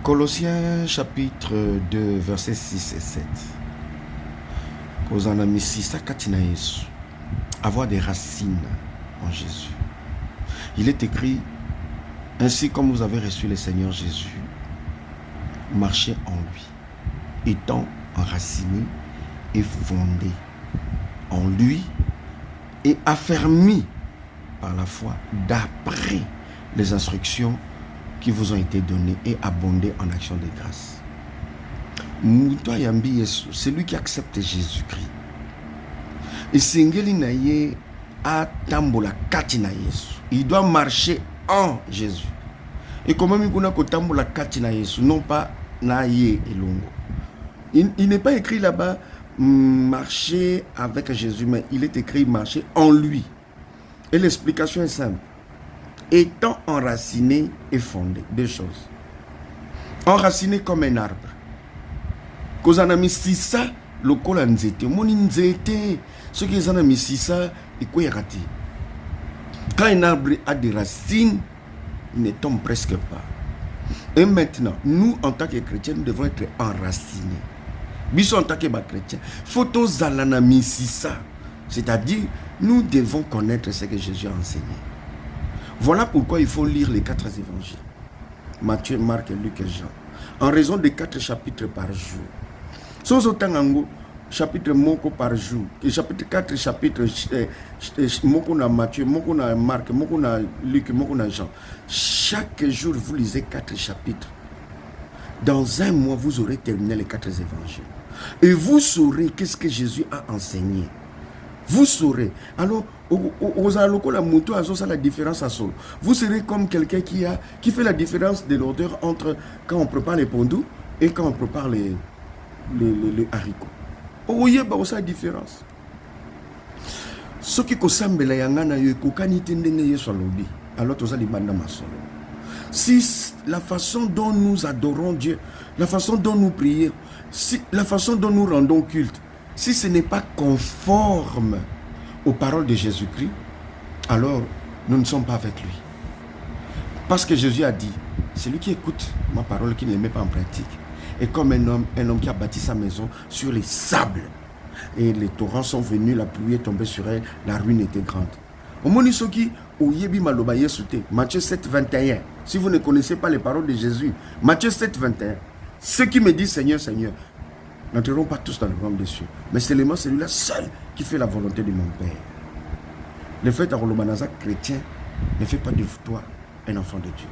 Colossiens chapitre 2, versets 6 et 7. Avoir des racines en Jésus. Il est écrit, ainsi comme vous avez reçu le Seigneur Jésus, marchez en lui, étant enraciné et fondé en lui et affermi par la foi d'après les instructions qui vous ont été données et abondé en action de grâce. C'est lui qui accepte Jésus-Christ. Et Sengeli naye a tambola kati na Yesu. Il doit marcher en Jésus. Et comment mikuna ko tambola kati na Yesu, non pas na ye elongo. Il n'est pas écrit là-bas marcher avec Jésus, mais il est écrit marcher en lui. Et l'explication est simple. Étant enraciné et fondé, deux choses. Enraciné comme un arbre. Kozanami sisa lokola nzete, moni nzete, ce qui est mis sisa et quoi raté. Quand un arbre a des racines, il ne tombe presque pas. Et maintenant, nous en tant que chrétiens, nous devons être enracinés. Biso en tant que chrétiens, photo zalanami sisa, c'est-à-dire nous devons connaître ce que Jésus a enseigné. Voilà pourquoi il faut lire les 4 évangiles. Matthieu, Marc, Luc et Jean. En raison des 4 chapitres par jour. Sans autant en chapitre moko par jour. Et chapitre 4 chapitres moko na Matthieu, moko na Marc, moko na Luc, moko na Jean. Chaque jour, vous lisez 4 chapitres. Dans un mois, vous aurez terminé les 4 évangiles. Et vous saurez qu'est-ce que Jésus a enseigné. Vous saurez. Alors, la différence à sol. Vous serez comme quelqu'un qui fait la différence de l'odeur entre quand on prépare les pondous et quand on prépare les haricots. Vous voyez la différence. Ce qui est alors si la façon dont nous adorons Dieu, la façon dont nous prions, la façon dont nous rendons culte, si ce n'est pas conforme aux paroles de Jésus-Christ, alors nous ne sommes pas avec lui. Parce que Jésus a dit, celui qui écoute ma parole, qui ne les met pas en pratique, est comme un homme qui a bâti sa maison sur les sables. Et les torrents sont venus, la pluie est tombée sur elle, la ruine était grande. Matthieu 7, 21. Si vous ne connaissez pas les paroles de Jésus, Matthieu 7, 21. Ceux qui me disent Seigneur, Seigneur, n'entreront pas tous dans le royaume des cieux. Mais seulement celui-là seul qui fait la volonté de mon Père. Le fait à Rolomanaza chrétien ne fait pas de toi un enfant de Dieu.